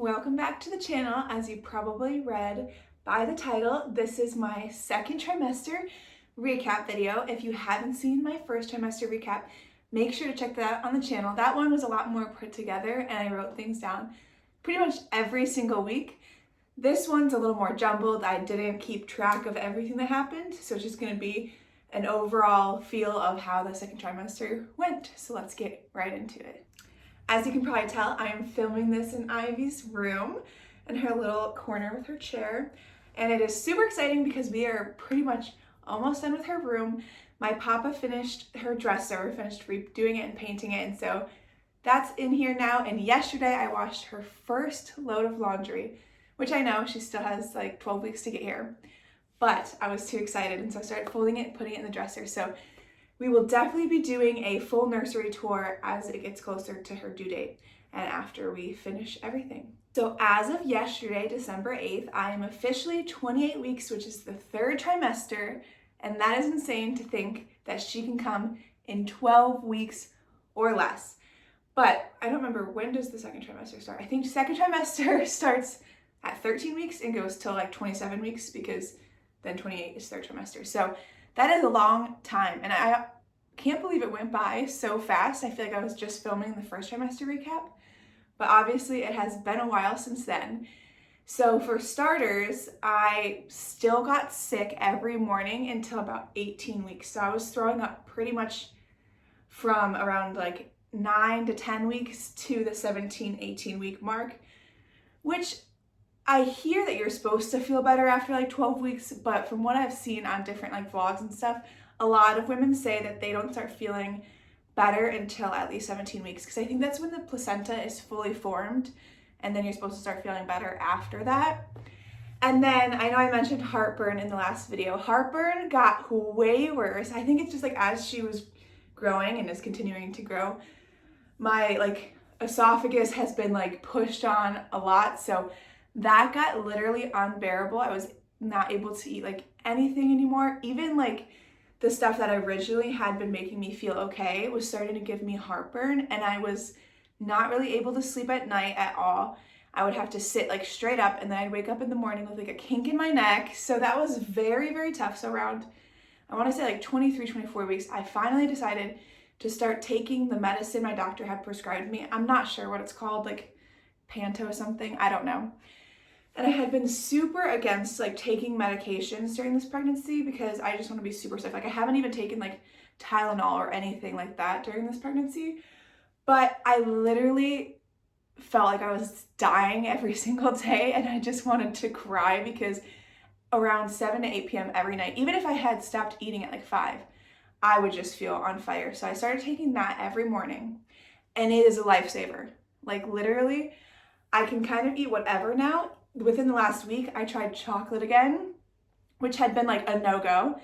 Welcome back to the channel. As you probably read by the title, this is my second trimester recap video. If you haven't seen my first trimester recap, make sure to check that out on the channel. That one was a lot more put together and I wrote things down pretty much every single week. This one's a little more jumbled. I didn't keep track of everything that happened, so it's just going to be an overall feel of how the second trimester went. So let's get right into it. As you can probably tell, I am filming this in Ivy's room in her little corner with her chair. And it is super exciting because we are pretty much almost done with her room. My papa finished her dresser, finished redoing it and painting it. And so that's in here now. And yesterday I washed her first load of laundry, which I know she still has like 12 weeks to get here. But I was too excited. And so I started folding it, putting it in the dresser. So we will definitely be doing a full nursery tour as it gets closer to her due date and after we finish everything. So as of yesterday, December 8th, I am officially 28 weeks, which is the third trimester, and that is insane to think that she can come in 12 weeks or less. But I don't remember, when does the second trimester start? I think second trimester starts at 13 weeks and goes till like 27 weeks because then 28 is third trimester. So that is a long time, and I can't believe it went by so fast. I feel like I was just filming the first trimester recap, but obviously it has been a while since then. So for starters, I still got sick every morning until about 18 weeks. So I was throwing up pretty much from around like 9 to 10 weeks to the 17, 18 week mark, which I hear that you're supposed to feel better after like 12 weeks, but from what I've seen on different like vlogs and stuff, a lot of women say that they don't start feeling better until at least 17 weeks, because I think that's when the placenta is fully formed, and then you're supposed to start feeling better after that. And then I know I mentioned heartburn in the last video. Heartburn got way worse. I think it's just like as she was growing and is continuing to grow, my like esophagus has been like pushed on a lot, so that got literally unbearable. I was not able to eat like anything anymore. Even like the stuff that originally had been making me feel okay was starting to give me heartburn, and I was not really able to sleep at night at all. I would have to sit like straight up, and then I'd wake up in the morning with like a kink in my neck. So that was very, very tough. So around, I want to say like 23, 24 weeks, I finally decided to start taking the medicine my doctor had prescribed me. I'm not sure what it's called, like Panto something, I don't know. And I had been super against like taking medications during this pregnancy because I just want to be super safe. Like I haven't even taken like Tylenol or anything like that during this pregnancy, but I literally felt like I was dying every single day, and I just wanted to cry because around 7 to 8 p.m. every night, even if I had stopped eating at like 5, I would just feel on fire. So I started taking that every morning, and it is a lifesaver. Like literally, I can kind of eat whatever now. Within the last week, I tried chocolate again, which had been like a no-go,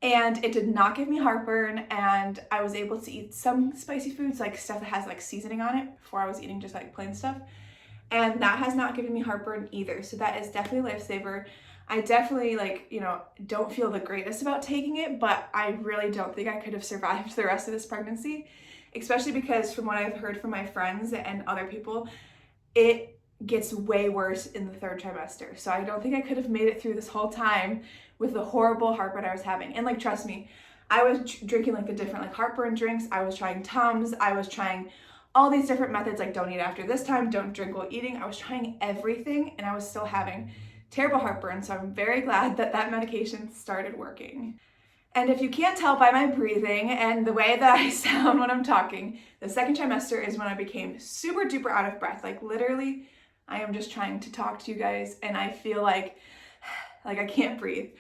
and it did not give me heartburn, and I was able to eat some spicy foods, like stuff that has like seasoning on it, before I was eating just like plain stuff, and that has not given me heartburn either. So that is definitely a lifesaver. I definitely like, don't feel the greatest about taking it, but I really don't think I could have survived the rest of this pregnancy, especially because from what I've heard from my friends and other people, it gets way worse in the third trimester. So I don't think I could have made it through this whole time with the horrible heartburn I was having. And like, trust me, I was drinking like the different like heartburn drinks. I was trying Tums. I was trying all these different methods, like don't eat after this time, don't drink while eating. I was trying everything, and I was still having terrible heartburn. So I'm very glad that that medication started working. And if you can't tell by my breathing and the way that I sound when I'm talking, the second trimester is when I became super duper out of breath. Like literally, I am just trying to talk to you guys, and I feel like I can't breathe.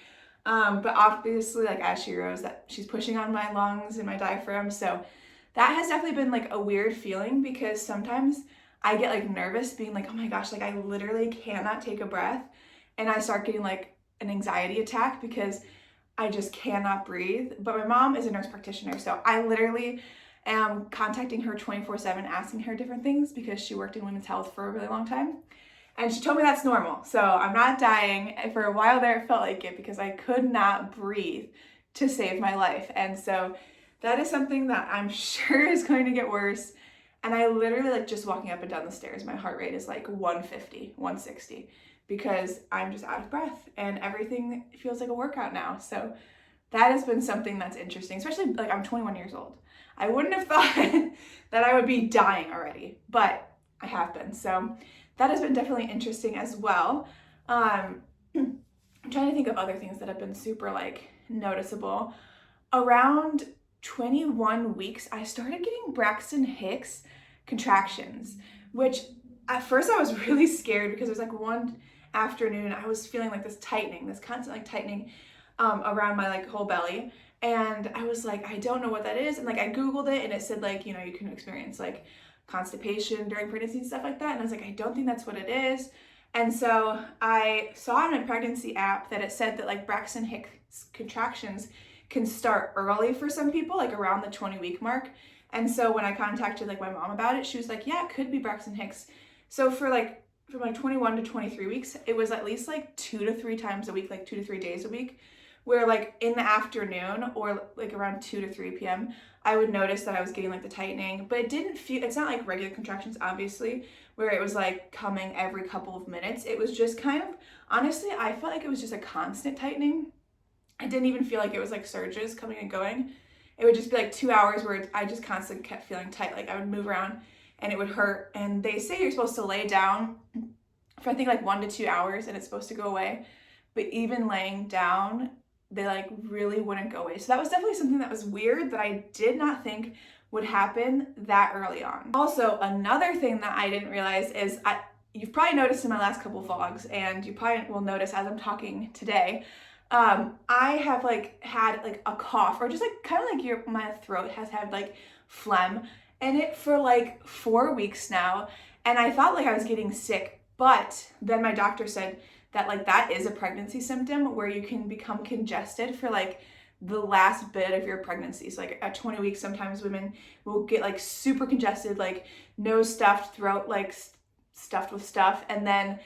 But obviously, like as she grows, that she's pushing on my lungs and my diaphragm. So that has definitely been like a weird feeling, because sometimes I get like nervous being like, oh my gosh, like I literally cannot take a breath. And I start getting like an anxiety attack because I just cannot breathe. But my mom is a nurse practitioner, so I literally am contacting her 24/7, asking her different things because she worked in women's health for a really long time. And she told me that's normal. So I'm not dying. For a while there, it felt like it because I could not breathe to save my life. And so that is something that I'm sure is going to get worse And I literally, like, just walking up and down the stairs, my heart rate is like 150, 160, because I'm just out of breath and everything feels like a workout now. So that has been something that's interesting, especially like I'm 21 years old. I wouldn't have thought that I would be dying already, but I have been. So that has been definitely interesting as well. I'm trying to think of other things that have been super like noticeable. Around 21 weeks, I started getting Braxton Hicks contractions, which at first I was really scared because it was like one afternoon I was feeling like this tightening, this constant like tightening around my like whole belly. And I was like, I don't know what that is. And like I Googled it and it said like, you know, you can experience like constipation during pregnancy and stuff like that. And I was like, I don't think that's what it is. And so I saw in my pregnancy app that it said that like Braxton Hicks contractions can start early for some people, like around the 20-week mark. And so when I contacted like my mom about it, she was like, yeah, it could be Braxton Hicks. So from like 21 to 23 weeks, it was at least like 2 to 3 times a week, like 2 to 3 days a week, where like in the afternoon or like around 2 to 3 p.m., I would notice that I was getting like the tightening, but it didn't feel, it's not like regular contractions, obviously, where it was like coming every couple of minutes. It was just kind of, honestly, I felt like it was just a constant tightening. I didn't even feel like it was like surges coming and going. It would just be like 2 hours where I just constantly kept feeling tight. Like I would move around and it would hurt. And they say you're supposed to lay down for I think like 1 to 2 hours and it's supposed to go away. But even laying down, they like really wouldn't go away. So that was definitely something that was weird that I did not think would happen that early on. Also, another thing that I didn't realize is you've probably noticed in my last couple vlogs, and you probably will notice as I'm talking today, I have like had like a cough, or just like kind of like my throat has had like phlegm in it for like 4 weeks now. And I thought like I was getting sick, but then my doctor said that like that is a pregnancy symptom where you can become congested for like the last bit of your pregnancy. So like at 20 weeks, sometimes women will get like super congested, like nose stuffed, throat like stuffed with stuff, and then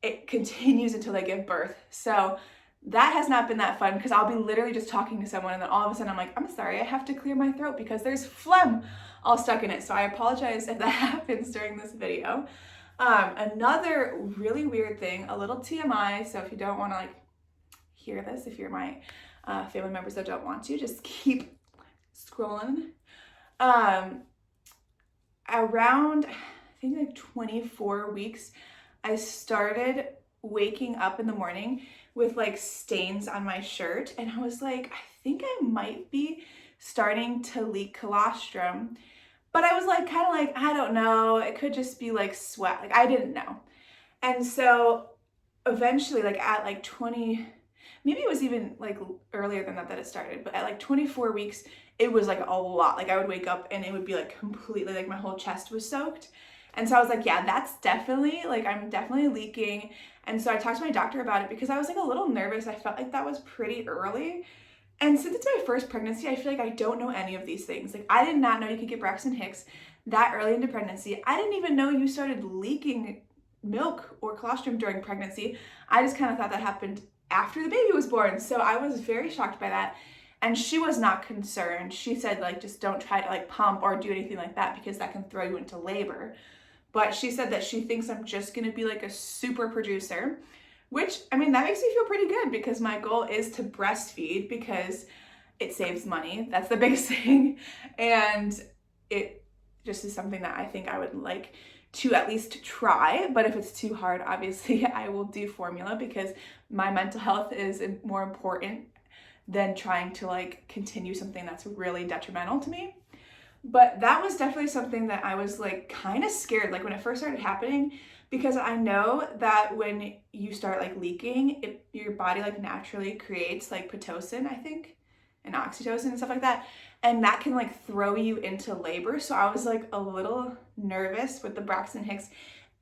it continues until they give birth. So that has not been that fun because I'll be literally just talking to someone and then all of a sudden I'm like, I'm sorry, I have to clear my throat because there's phlegm all stuck in it. So I apologize if that happens during this video. Another really weird thing, a little TMI, so if you don't want to like hear this, if you're my family members that don't want to, just keep scrolling. Around, I think like 24 weeks, I started waking up in the morning with like stains on my shirt, and I was like, I think I might be starting to leak colostrum. But I was like, kind of like, I don't know, it could just be like sweat. Like I didn't know. And so eventually, like at like 20, maybe it was even like earlier than that it started, but at like 24 weeks, it was like a lot. Like I would wake up and it would be like completely like my whole chest was soaked. And so I was like, yeah, that's definitely like, I'm definitely leaking. And so I talked to my doctor about it because I was like a little nervous. I felt like that was pretty early. And since it's my first pregnancy, I feel like I don't know any of these things. Like I did not know you could get Braxton Hicks that early into pregnancy. I didn't even know you started leaking milk or colostrum during pregnancy. I just kind of thought that happened after the baby was born. So I was very shocked by that. And she was not concerned. She said like, just don't try to like pump or do anything like that because that can throw you into labor. But she said that she thinks I'm just gonna be like a super producer, which, I mean, that makes me feel pretty good because my goal is to breastfeed because it saves money. That's the biggest thing. And it just is something that I think I would like to at least try. But if it's too hard, obviously I will do formula because my mental health is more important than trying to like continue something that's really detrimental to me. But that was definitely something that I was like kind of scared, like when it first started happening, because I know that when you start like leaking, your body like naturally creates like Pitocin, I think, and oxytocin and stuff like that. And that can like throw you into labor. So I was like a little nervous with the Braxton Hicks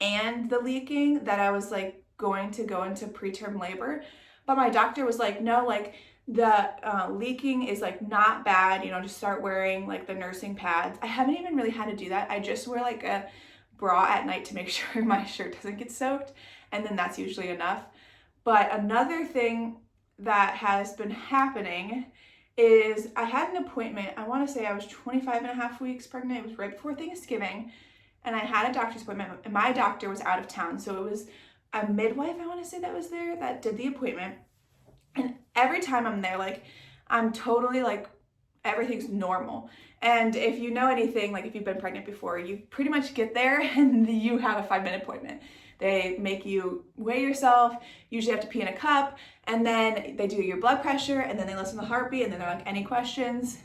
and the leaking that I was like going to go into preterm labor. But my doctor was like, no, like the leaking is like not bad, you know, just start wearing like the nursing pads. I haven't even really had to do that. I just wear like a bra at night to make sure my shirt doesn't get soaked, and then that's usually enough. But another thing that has been happening is I had an appointment. I want to say I was 25 and a half weeks pregnant. It was right before Thanksgiving. And I had a doctor's appointment, and my doctor was out of town. So it was a midwife, I want to say, that was there that did the appointment. And every time I'm there, like, I'm totally like, everything's normal. And if you know anything, like if you've been pregnant before, you pretty much get there and you have a 5-minute appointment. They make you weigh yourself, usually have to pee in a cup, and then they do your blood pressure, and then they listen to the heartbeat, and then they're like, any questions?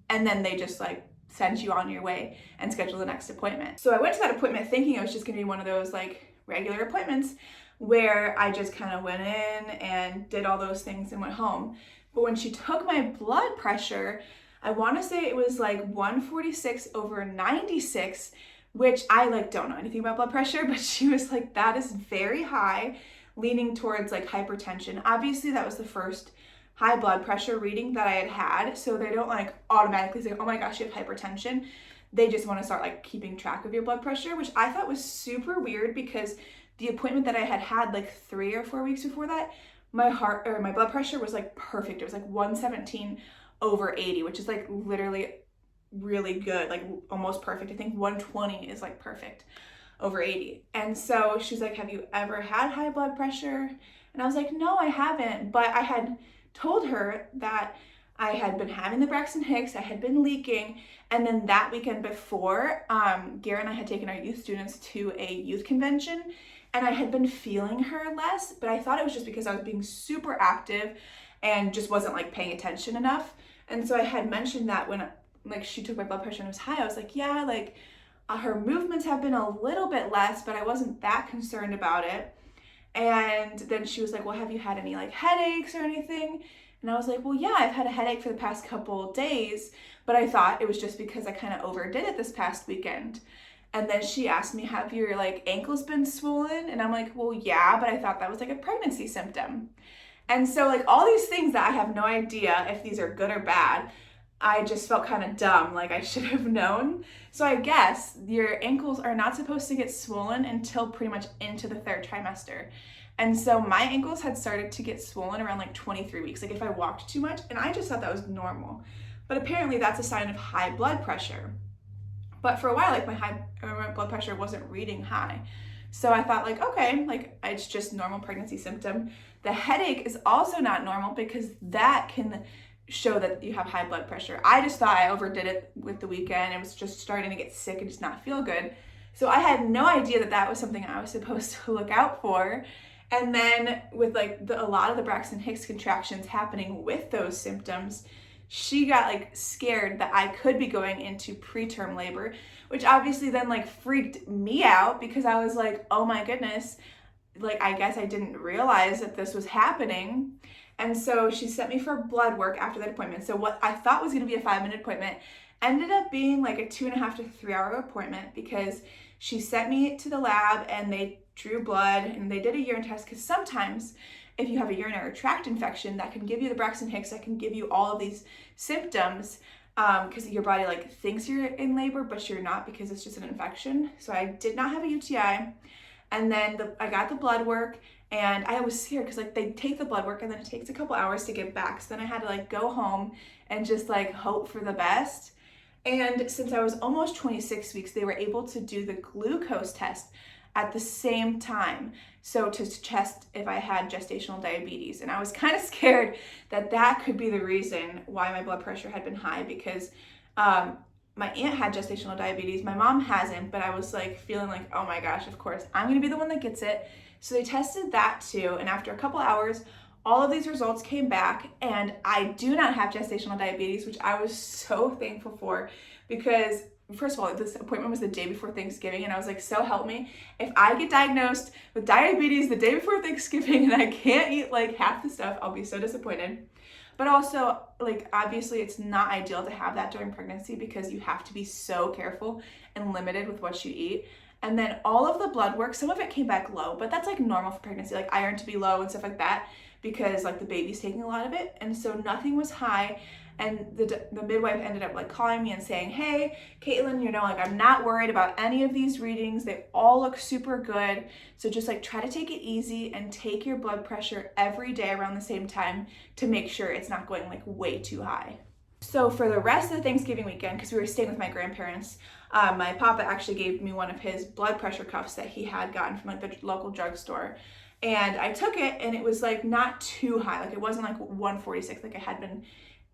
And then they just like send you on your way and schedule the next appointment. So I went to that appointment thinking it was just gonna be one of those like regular appointments where I just kind of went in and did all those things and went home. But when she took my blood pressure, I want to say it was like 146/96, which I like don't know anything about blood pressure, but she was like, that is very high, leaning towards like hypertension. Obviously that was the first high blood pressure reading that I had, so they don't like automatically say, oh my gosh, you have hypertension. They just want to start like keeping track of your blood pressure, which I thought was super weird because the appointment that I had like 3 or 4 weeks before that, my blood pressure was like perfect. It was like 117/80, which is like literally really good, like almost perfect. I think 120 is like perfect over 80. And so she's like, have you ever had high blood pressure? And I was like, no, I haven't. But I had told her that I had been having the Braxton Hicks, I had been leaking, and then that weekend before, Garrett and I had taken our youth students to a youth convention, and I had been feeling her less, but I thought it was just because I was being super active and just wasn't like paying attention enough. And so I had mentioned that when like she took my blood pressure and it was high, I was like, yeah, like her movements have been a little bit less, but I wasn't that concerned about it. And then she was like, well, have you had any like headaches or anything? And I was like, well, yeah, I've had a headache for the past couple days, but I thought it was just because I kind of overdid it this past weekend. And then she asked me, have your like ankles been swollen? And I'm like, well, yeah, but I thought that was like a pregnancy symptom. And so like all these things that I have no idea if these are good or bad, I just felt kind of dumb, like I should have known. So I guess your ankles are not supposed to get swollen until pretty much into the 3rd trimester. And so my ankles had started to get swollen around like 23 weeks, like if I walked too much, and I just thought that was normal. But apparently that's a sign of high blood pressure. But for a while, like my blood pressure wasn't reading high. So I thought like, okay, like it's just normal pregnancy symptom. The headache is also not normal because that can show that you have high blood pressure. I just thought I overdid it with the weekend. It was just starting to get sick and just not feel good. So I had no idea that that was something I was supposed to look out for. And then with like a lot of the Braxton Hicks contractions happening with those symptoms, she got like scared that I could be going into preterm labor, which obviously then like freaked me out because I was like, oh my goodness, like I guess I didn't realize that this was happening. And so she sent me for blood work after that appointment. So what I thought was going to be a 5-minute appointment ended up being like a 2.5 to 3 hour appointment because she sent me to the lab and they drew blood and they did a urine test, because sometimes if you have a urinary tract infection that can give you the Braxton Hicks, that can give you all of these symptoms because your body like thinks you're in labor, but you're not because it's just an infection. So I did not have a UTI. And then I got the blood work, and I was scared because like they take the blood work and then it takes a couple hours to get back. So then I had to like go home and just like hope for the best. And since I was almost 26 weeks, they were able to do the glucose test at the same time. So to test if I had gestational diabetes. And I was kind of scared that that could be the reason why my blood pressure had been high, because my aunt had gestational diabetes. My mom hasn't, but I was like feeling like, oh my gosh, of course, I'm gonna be the one that gets it. So they tested that too. And after a couple hours, all of these results came back, and I do not have gestational diabetes, which I was so thankful for, because first of all, this appointment was the day before Thanksgiving, and I was like, so help me. If I get diagnosed with diabetes the day before Thanksgiving and I can't eat like half the stuff, I'll be so disappointed. But also, like, obviously it's not ideal to have that during pregnancy because you have to be so careful and limited with what you eat. And then all of the blood work, some of it came back low, but that's like normal for pregnancy, like iron to be low and stuff like that, because like the baby's taking a lot of it. And so nothing was high. And the midwife ended up like calling me and saying, hey, Caitlin, you know, like I'm not worried about any of these readings. They all look super good. So just like try to take it easy and take your blood pressure every day around the same time to make sure it's not going like way too high. So for the rest of the Thanksgiving weekend, because we were staying with my grandparents, my papa actually gave me one of his blood pressure cuffs that he had gotten from like the local drugstore. And I took it and it was like not too high. Like it wasn't like 146 like I had been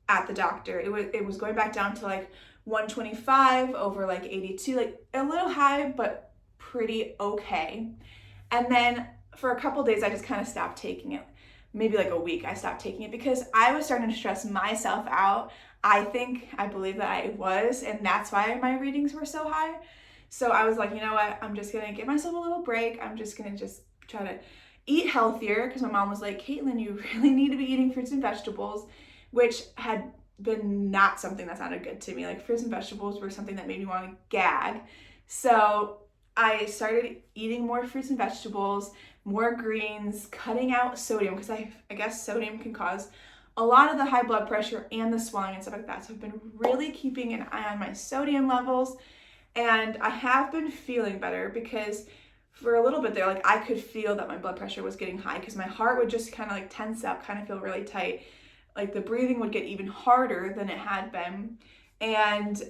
at the doctor. It was going back down to like 125 over like 82, like a little high, but pretty okay. And then for a couple days, I just kind of stopped taking it. Maybe like a week, I stopped taking it because I was starting to stress myself out. I believe that I was, and that's why my readings were so high. So I was like, you know what? I'm just gonna give myself a little break. I'm just gonna try to eat healthier, because my mom was like, Caitlin, you really need to be eating fruits and vegetables, which had been not something that sounded good to me. Like fruits and vegetables were something that made me want to gag. So I started eating more fruits and vegetables, more greens, cutting out sodium, because I guess sodium can cause a lot of the high blood pressure and the swelling and stuff like that. So I've been really keeping an eye on my sodium levels, and I have been feeling better, because for a little bit there, like I could feel that my blood pressure was getting high, because my heart would just kind of like tense up, kind of feel really tight. Like the breathing would get even harder than it had been. And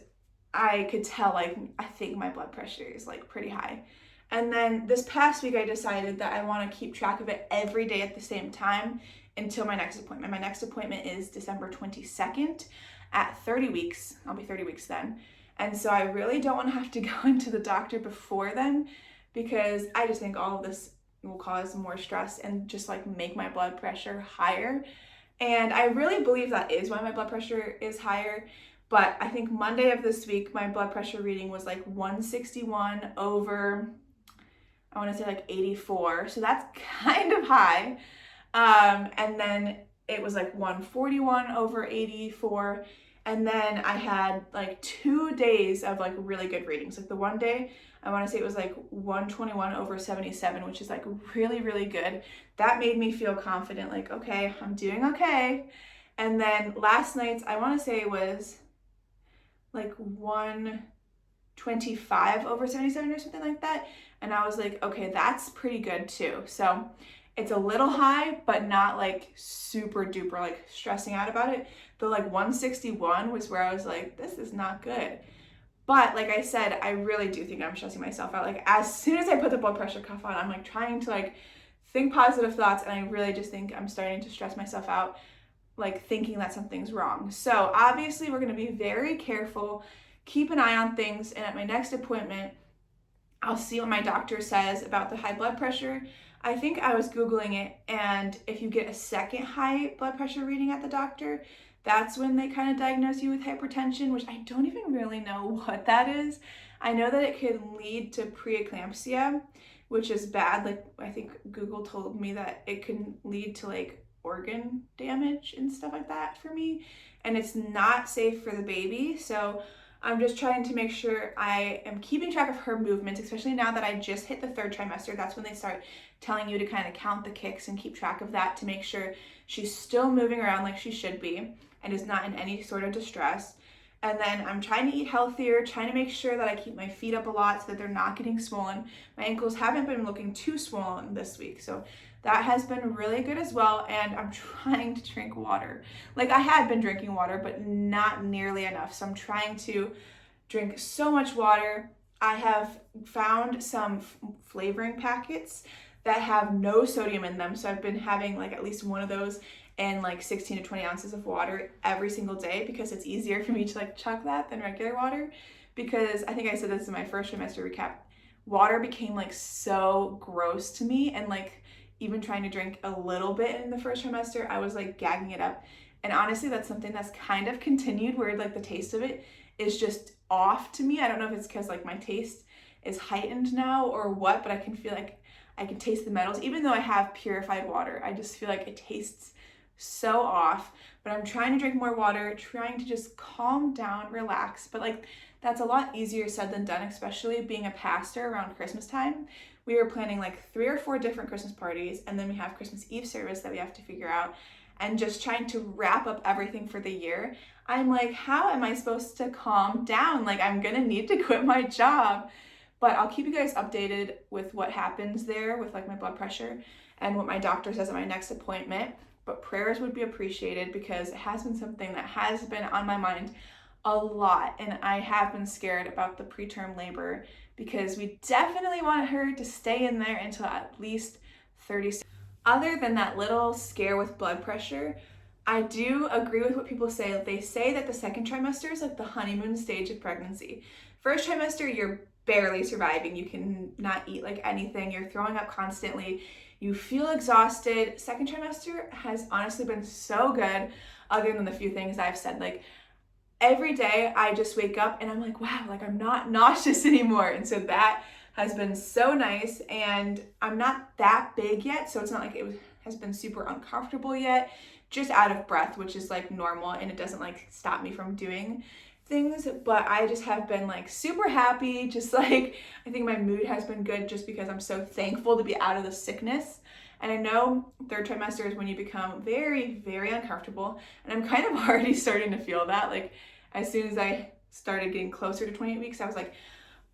I could tell, like, I think my blood pressure is like pretty high. And then this past week, I decided that I want to keep track of it every day at the same time until my next appointment. My next appointment is December 22nd at 30 weeks. I'll be 30 weeks then. And so I really don't want to have to go into the doctor before then, because I just think all of this will cause more stress and just like make my blood pressure higher. And I really believe that is why my blood pressure is higher. But I think Monday of this week, my blood pressure reading was like 161 over, I want to say like 84. So that's kind of high. And then it was like 141 over 84. And then I had like 2 days of like really good readings. Like the one day, I want to say it was like 121 over 77, which is like really, really good. That made me feel confident, like, okay, I'm doing okay. And then last night's, I want to say it was like 125 over 77 or something like that. And I was like, okay, that's pretty good too. So it's a little high, but not like super duper like stressing out about it. But like 161 was where I was like, this is not good. But like I said, I really do think I'm stressing myself out. Like as soon as I put the blood pressure cuff on, I'm like trying to like think positive thoughts, and I really just think I'm starting to stress myself out, like thinking that something's wrong. So obviously we're going to be very careful, keep an eye on things, and at my next appointment, I'll see what my doctor says about the high blood pressure. I think I was Googling it, and if you get a second high blood pressure reading at the doctor, that's when they kind of diagnose you with hypertension, which I don't even really know what that is. I know that it can lead to preeclampsia, which is bad. Like I think Google told me that it can lead to like organ damage and stuff like that for me, and it's not safe for the baby. So I'm just trying to make sure I am keeping track of her movements, especially now that I just hit the 3rd trimester. That's when they start telling you to kind of count the kicks and keep track of that to make sure she's still moving around like she should be and is not in any sort of distress. And then I'm trying to eat healthier, trying to make sure that I keep my feet up a lot so that they're not getting swollen. My ankles haven't been looking too swollen this week, so that has been really good as well. And I'm trying to drink water. Like I had been drinking water, but not nearly enough. So I'm trying to drink so much water. I have found some flavoring packets that have no sodium in them. So I've been having like at least one of those and like 16 to 20 ounces of water every single day, because it's easier for me to like chug that than regular water. Because I think I said this in my first trimester recap, water became like so gross to me, and like even trying to drink a little bit in the first trimester, I was like gagging it up. And honestly, that's something that's kind of continued, where like the taste of it is just off to me. I don't know if it's because like my taste is heightened now or what, but I can feel like I can taste the metals. Even though I have purified water, I just feel like it tastes so off. But I'm trying to drink more water, trying to just calm down, relax. But like that's a lot easier said than done, especially being a pastor around Christmas time. We are planning like 3 or 4 different Christmas parties, and then we have Christmas Eve service that we have to figure out. and just trying to wrap up everything for the year, I'm like, how am I supposed to calm down? Like, I'm gonna need to quit my job. But I'll keep you guys updated with what happens there with like my blood pressure and what my doctor says at my next appointment. But prayers would be appreciated because it has been something that has been on my mind a lot. And I have been scared about the preterm labor because we definitely want her to stay in there until at least 30. Other than that little scare with blood pressure, I do agree with what people say. They say that the second trimester is like the honeymoon stage of pregnancy. First trimester, you're barely surviving. You can not eat like anything. You're throwing up constantly. You feel exhausted. Second trimester has honestly been so good, other than the few things I've said. Like every day I just wake up and I'm like, wow, like I'm not nauseous anymore. And so that has been so nice. And I'm not that big yet, so it's not like has been super uncomfortable yet. Just out of breath, which is like normal, and it doesn't like stop me from doing things. But I just have been like super happy. Just like I think my mood has been good just because I'm so thankful to be out of the sickness. And I know third trimester is when you become very, very uncomfortable. And I'm kind of already starting to feel that. Like as soon as I started getting closer to 28 weeks, I was like,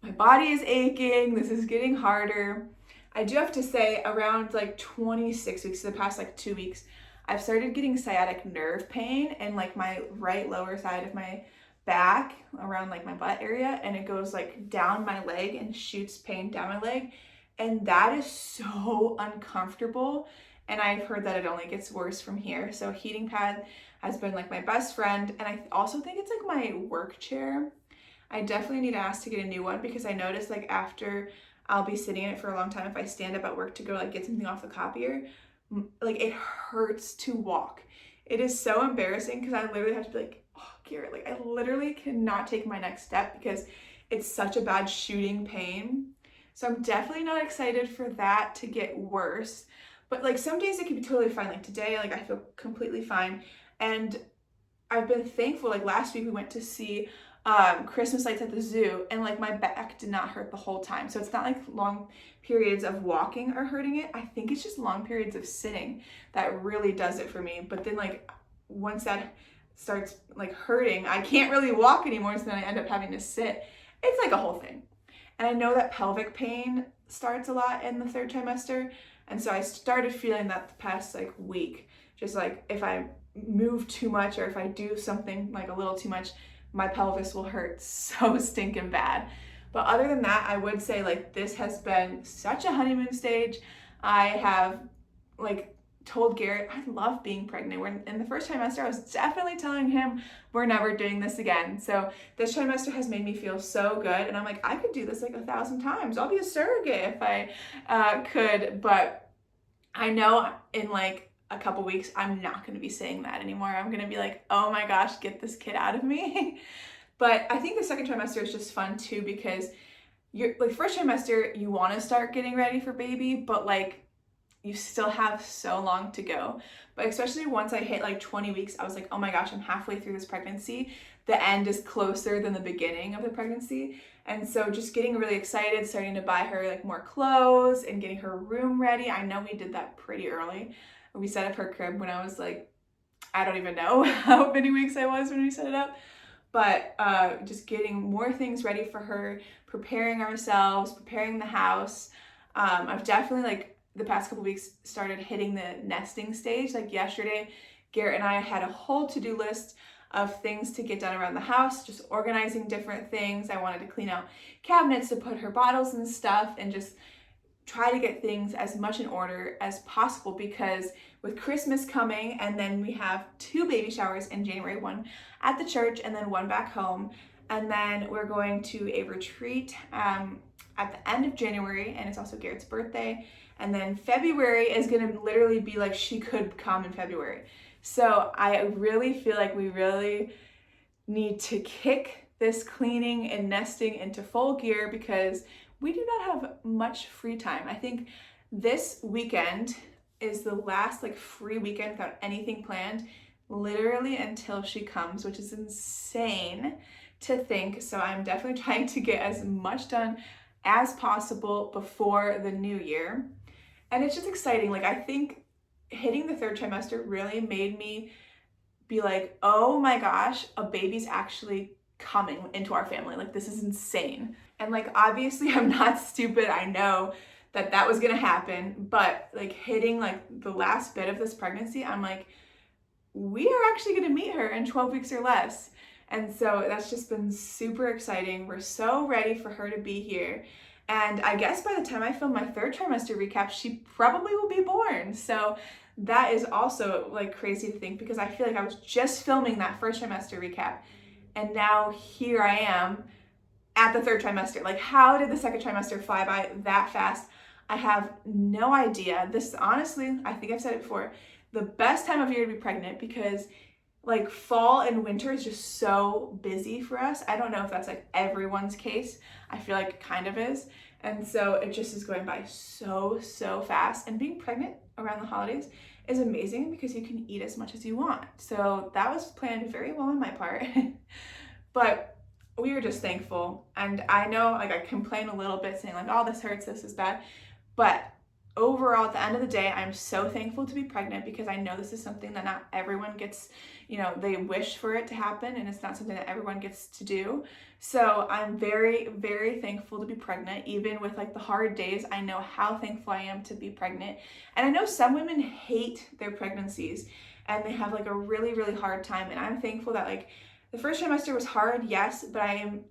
my body is aching. This is getting harder. I do have to say around like 26 weeks, the past like 2 weeks, I've started getting sciatic nerve pain in like my right lower side of my back around like my butt area, and it goes like down my leg and shoots pain down my leg. And that is so uncomfortable. And I've heard that it only gets worse from here. So heating pad has been like my best friend. And I also think it's like my work chair. I definitely need to ask to get a new one because I noticed like after I'll be sitting in it for a long time, if I stand up at work to go like get something off the copier, like it hurts to walk. It is so embarrassing because I literally have to be like, oh, Garrett, like I literally cannot take my next step because it's such a bad shooting pain. So I'm definitely not excited for that to get worse. But like some days it can be totally fine. Like today, like I feel completely fine. And I've been thankful. Like last week we went to see Christmas lights at the zoo, and like my back did not hurt the whole time. So it's not like long periods of walking are hurting it. I think it's just long periods of sitting that really does it for me. But then like once that starts like hurting, I can't really walk anymore, so then I end up having to sit. It's like a whole thing. And I know that pelvic pain starts a lot in the third trimester, and so I started feeling that the past like week. Just like if I move too much or if I do something like a little too much, my pelvis will hurt so stinking bad. But other than that, I would say like this has been such a honeymoon stage. I have like told Garrett, I love being pregnant. When in the first trimester, I was definitely telling him we're never doing this again. So this trimester has made me feel so good. And I'm like, I could do this like 1,000 times. I'll be a surrogate if I could. But I know in like a couple weeks, I'm not going to be saying that anymore. I'm going to be like, oh my gosh, get this kid out of me. But I think the second trimester is just fun too because you're like first trimester, you want to start getting ready for baby, but like you still have so long to go. But especially once I hit like 20 weeks, I was like, oh my gosh, I'm halfway through this pregnancy. The end is closer than the beginning of the pregnancy. And so just getting really excited, starting to buy her like more clothes and getting her room ready. I know we did that pretty early. We set up her crib when I was like, I don't even know how many weeks I was when we set it up. But just getting more things ready for her, preparing ourselves, preparing the house. I've definitely like the past couple weeks started hitting the nesting stage. Like yesterday, Garrett and I had a whole to-do list of things to get done around the house, just organizing different things. I wanted to clean out cabinets to put her bottles and stuff and just try to get things as much in order as possible because with Christmas coming and then we have 2 baby showers in January, one at the church and then one back home. And then we're going to a retreat at the end of January, and it's also Garrett's birthday. And then February is gonna literally be like she could come in February. So I really feel like we really need to kick this cleaning and nesting into full gear because we do not have much free time. I think this weekend is the last like free weekend without anything planned, literally until she comes, which is insane to think. So I'm definitely trying to get as much done as possible before the new year. And it's just exciting. Like I think hitting the third trimester really made me be like, oh my gosh, a baby's actually coming into our family. Like, this is insane. And like, obviously I'm not stupid. I know that that was gonna happen, but like hitting like the last bit of this pregnancy, I'm like, we are actually gonna meet her in 12 weeks or less. And so that's just been super exciting. We're so ready for her to be here. And I guess by the time I film my third trimester recap, she probably will be born. So that is also like crazy to think, because I feel like I was just filming that first trimester recap and now here I am at the third trimester. Like, how did the second trimester fly by that fast? I have no idea. This honestly, I think I've said it before, the best time of year to be pregnant, because like fall and winter is just so busy for us. I don't know if that's like everyone's case. I feel like it kind of is. And so it just is going by so fast. And being pregnant around the holidays is amazing because you can eat as much as you want. So that was planned very well on my part. But we were just thankful. And I know like I complain a little bit saying like, oh, this hurts, this is bad. But overall, at the end of the day, I'm so thankful to be pregnant, because I know this is something that not everyone gets, you know, they wish for it to happen, and it's not something that everyone gets to do. So I'm very thankful to be pregnant. Even with like the hard days, I know how thankful I am to be pregnant. And I know some women hate their pregnancies and they have like a really hard time. And I'm thankful that like the first trimester was hard, yes, but I am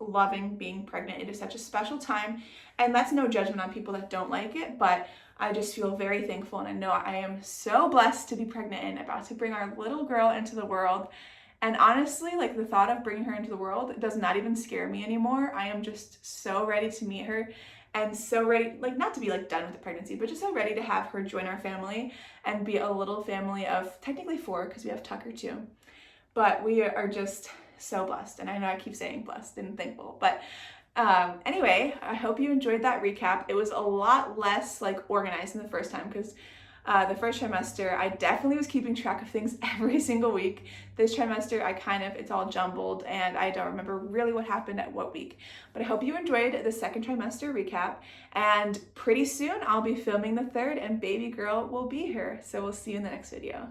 loving being pregnant. It is such a special time, and that's no judgment on people that don't like it, but I just feel very thankful, and I know I am so blessed to be pregnant and about to bring our little girl into the world. And honestly, like the thought of bringing her into the world does not even scare me anymore. I am just so ready to meet her and so ready, like not to be like done with the pregnancy, but just so ready to have her join our family and be a little family of technically 4, because we have Tucker too. But we are just so blessed, and I know I keep saying blessed and thankful, but anyway, I hope you enjoyed that recap. It was a lot less like organized than the first time, because the first trimester I definitely was keeping track of things every single week. This trimester it's all jumbled and I don't remember really what happened at what week. But I hope you enjoyed the second trimester recap, and pretty soon I'll be filming the third and baby girl will be here. So we'll see you in the next video.